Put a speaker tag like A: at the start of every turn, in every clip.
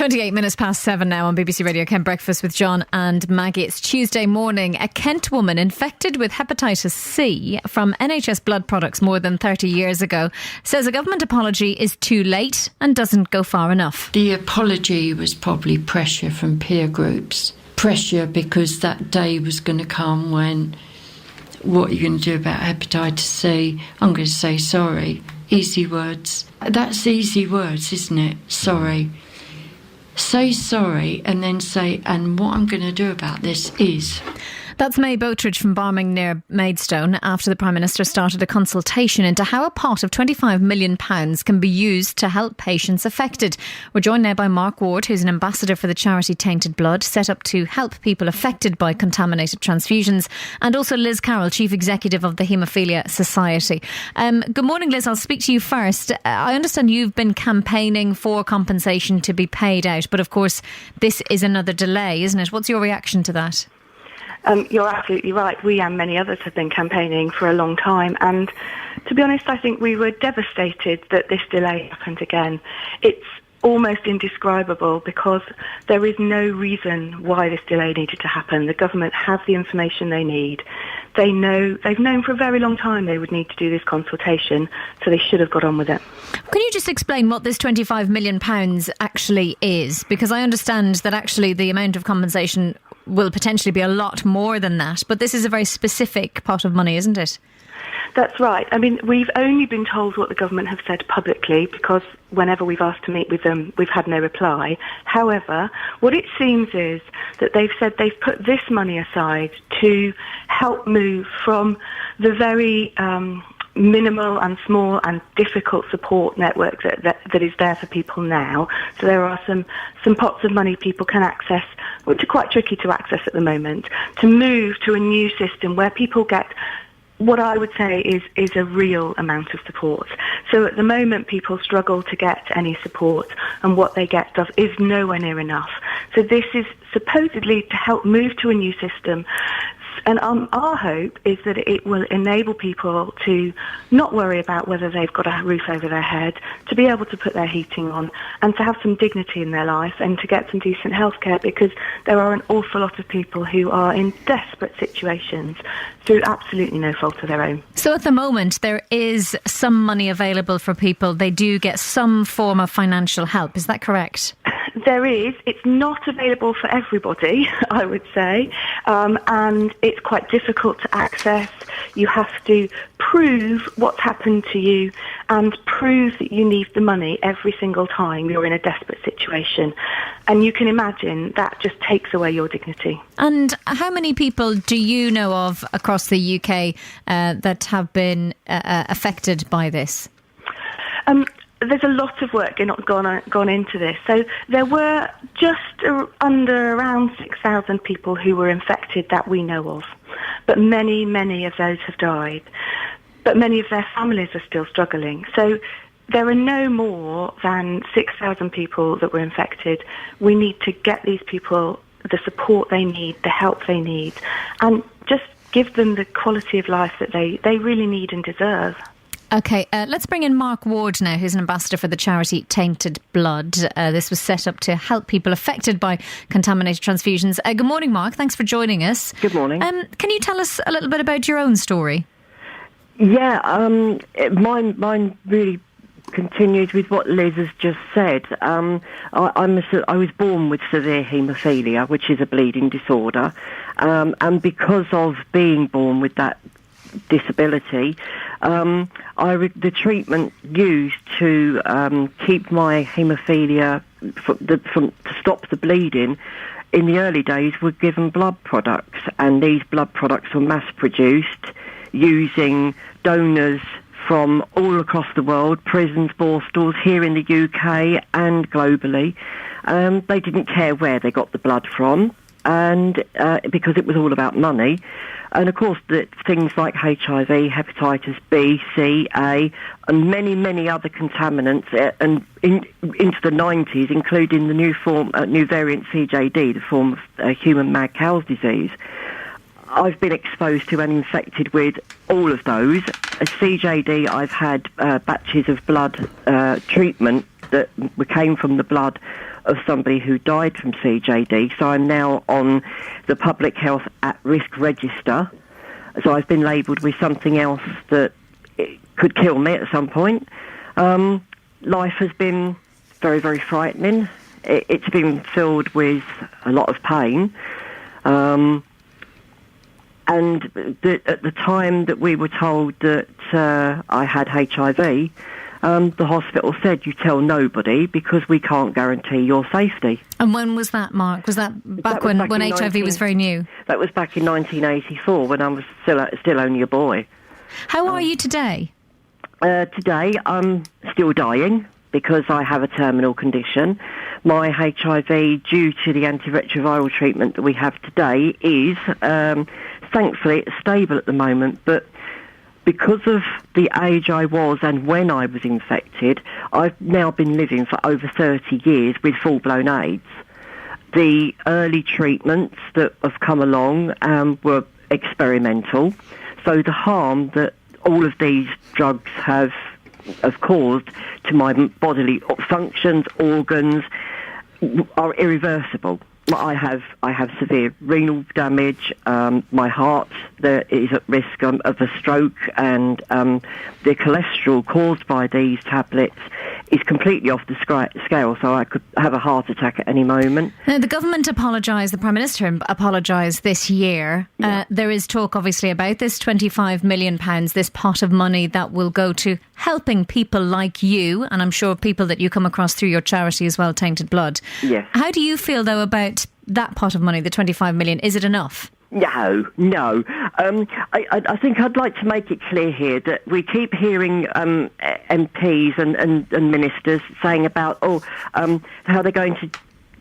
A: 28 minutes past 7 now on BBC Radio Kent Breakfast with John and Maggie. It's Tuesday morning. A Kent woman infected with hepatitis C from NHS blood products more than 30 years ago says a government apology is too late and doesn't go far enough.
B: The apology was probably pressure from peer groups. Pressure because that day was going to come when, what are you going to do about hepatitis C? I'm going to say sorry. Easy words. That's easy words, isn't it? Sorry. Say sorry and then say, and what I'm going to do about this is...
A: That's May Botridge from Barming near Maidstone after the Prime Minister started a consultation into how a pot of £25 million can be used to help patients affected. We're joined now by Mark Ward, who's an ambassador for the charity Tainted Blood, set up to help people affected by contaminated transfusions, and also Liz Carroll, Chief Executive of the Haemophilia Society. Good morning, Liz. I'll speak to you first. I understand you've been campaigning for compensation to be paid out, but of course this is another delay, isn't it? What's your reaction to that?
C: You're absolutely right. We and many others have been campaigning for a long time. And to be honest, I think we were devastated that this delay happened again. It's almost indescribable because there is no reason why this delay needed to happen. The government have the information they need. They've known for a very long time they would need to do this consultation, so they should have got on with it.
A: Can you just explain what this £25 million actually is? Because I understand that actually the amount of compensation will potentially be a lot more than that, but this is a very specific pot of money, isn't it?
C: That's right. I mean, we've only been told what the government have said publicly because whenever we've asked to meet with them, we've had no reply. However, what it seems is that they've said they've put this money aside to help move from the very minimal and small and difficult support network that is there for people now. So there are some pots of money people can access, which are quite tricky to access at the moment, to move to a new system where people get what I would say is a real amount of support. So at the moment people struggle to get any support, and what they get is nowhere near enough. So this is supposedly to help move to a new system. And our hope is that it will enable people to not worry about whether they've got a roof over their head, to be able to put their heating on and to have some dignity in their life and to get some decent healthcare, because there are an awful lot of people who are in desperate situations through absolutely no fault of their own.
A: So at the moment there is some money available for people. They do get some form of financial help. Is that correct?
C: There is. It's not available for everybody, I would say, and it's quite difficult to access. You have to prove what's happened to you and prove that you need the money every single time you're in a desperate situation. And you can imagine that just takes away your dignity.
A: And how many people do you know of across the UK that have been affected by this?
C: There's a lot of work gone into this. So there were just under around 6,000 people who were infected that we know of. But many, many of those have died. But many of their families are still struggling. So there are no more than 6,000 people that were infected. We need to get these people the support they need, the help they need, and just give them the quality of life that they really need and deserve.
A: OK, let's bring in Mark Ward now, who's an ambassador for the charity Tainted Blood. This was set up to help people affected by contaminated transfusions. Good morning, Mark. Thanks for joining us.
D: Good morning.
A: Can you tell us a little bit about your own story?
D: Yeah, mine really continues with what Liz has just said. I was born with severe haemophilia, which is a bleeding disorder, and because of being born with that disability, the treatment used to keep my haemophilia to stop the bleeding in the early days were given blood products, and these blood products were mass produced using donors from all across the world, prisons, borstalls, here in the UK and globally. They didn't care where they got the blood from, and because it was all about money. And of course, things like HIV, hepatitis B, C, A, and many, many other contaminants, and into the 90s, including the new variant CJD, the form of human mad cow's disease. I've been exposed to and infected with all of those. As CJD, I've had batches of blood treatment that came from the blood of somebody who died from CJD. So I'm now on the Public Health at Risk Register. So I've been labelled with something else that it could kill me at some point. Life has been very, very frightening. It's been filled with a lot of pain. And at the time that we were told that I had HIV, the hospital said, you tell nobody because we can't guarantee your safety.
A: And when was that, Mark? Was that back when HIV was very new?
D: That was back in 1984 when I was still only a boy.
A: How are you today?
D: Today I'm still dying because I have a terminal condition. My HIV, due to the antiretroviral treatment that we have today, is thankfully it's stable at the moment, but because of the age I was and when I was infected, I've now been living for over 30 years with full-blown AIDS. The early treatments that have come along were experimental, so the harm that all of these drugs have caused to my bodily functions, organs, are irreversible. I have severe renal damage. My heart is at risk of a stroke, and the cholesterol caused by these tablets is completely off the scale, so I could have a heart attack at any moment.
A: Now, the government apologised, the Prime Minister apologised this year. Yeah. There is talk, obviously, about this £25 million, this pot of money that will go to helping people like you, and I'm sure people that you come across through your charity as well, Tainted Blood.
D: Yes.
A: How do you feel, though, about that pot of money, the £25 million? Is it enough?
D: No. I think I'd like to make it clear here that we keep hearing MPs and ministers saying about how they're going to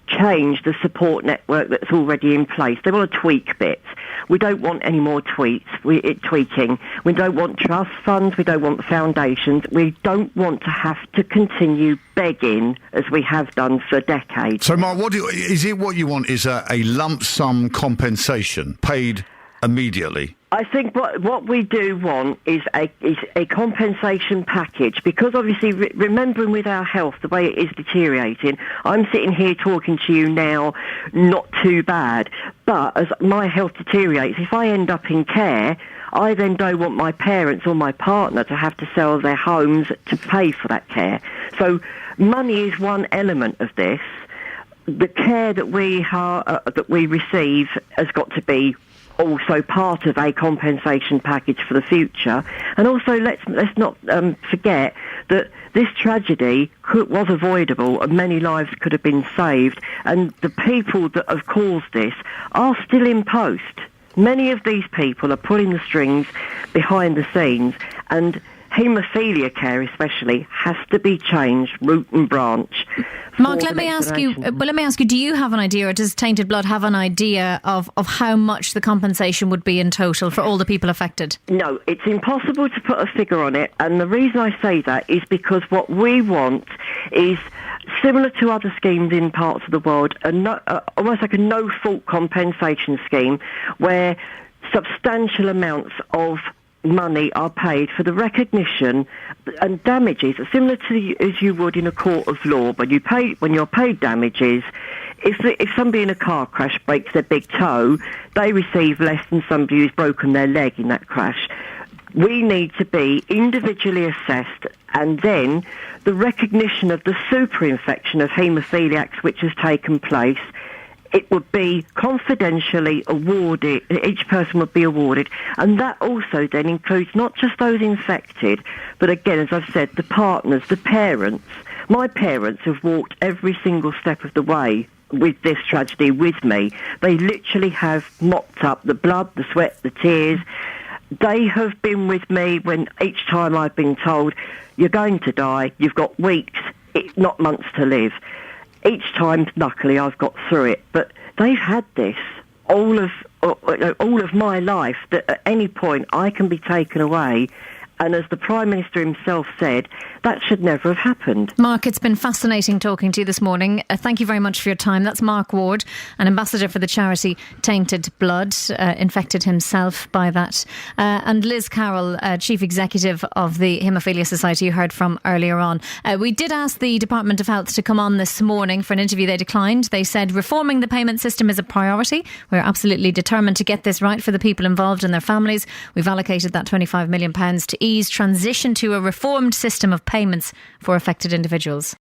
D: change the support network that's already in place. They want to tweak bits. We don't want any more tweaking. We don't want trust funds. We don't want foundations. We don't want to have to continue begging as we have done for decades.
E: So, Mark, what you want is a lump sum compensation paid immediately?
D: I think what we do want is a compensation package, because obviously remembering with our health the way it is deteriorating, I'm sitting here talking to you now not too bad, but as my health deteriorates, if I end up in care, I then don't want my parents or my partner to have to sell their homes to pay for that care. So money is one element of this. The care that we receive has got to be also part of a compensation package for the future. And also let's not forget that this tragedy was avoidable and many lives could have been saved, and the people that have caused this are still in post. Many of these people are pulling the strings behind the scenes, and haemophilia care especially has to be changed root and branch.
A: Mark, let me ask you, do you have an idea, or does Tainted Blood have an idea of how much the compensation would be in total for all the people affected?
D: No, it's impossible to put a figure on it, and the reason I say that is because what we want is similar to other schemes in parts of the world, almost like a no-fault compensation scheme where substantial amounts of money are paid for the recognition and damages, similar to as you would in a court of law. When you're paid damages, if somebody in a car crash breaks their big toe, they receive less than somebody who's broken their leg in that crash. We need to be individually assessed, and then the recognition of the superinfection of haemophiliacs which has taken place, it would be confidentially awarded, each person would be awarded, and that also then includes not just those infected, but again, as I've said, the partners, the parents. My parents have walked every single step of the way with this tragedy with me. They literally have mopped up the blood, the sweat, the tears. They have been with me when each time I've been told, you're going to die, you've got weeks, not months to live. Each time, luckily, I've got through it. But they've had this all of my life, that at any point I can be taken away And as the Prime Minister himself said, that should never have happened.
A: Mark, it's been fascinating talking to you this morning. Thank you very much for your time. That's Mark Ward, an ambassador for the charity Tainted Blood, infected himself by that. And Liz Carroll, Chief Executive of the Haemophilia Society, you heard from earlier on. We did ask the Department of Health to come on this morning for an interview. They declined. They said reforming the payment system is a priority. We're absolutely determined to get this right for the people involved and their families. We've allocated that £25 million to ease transition to a reformed system of payments for affected individuals.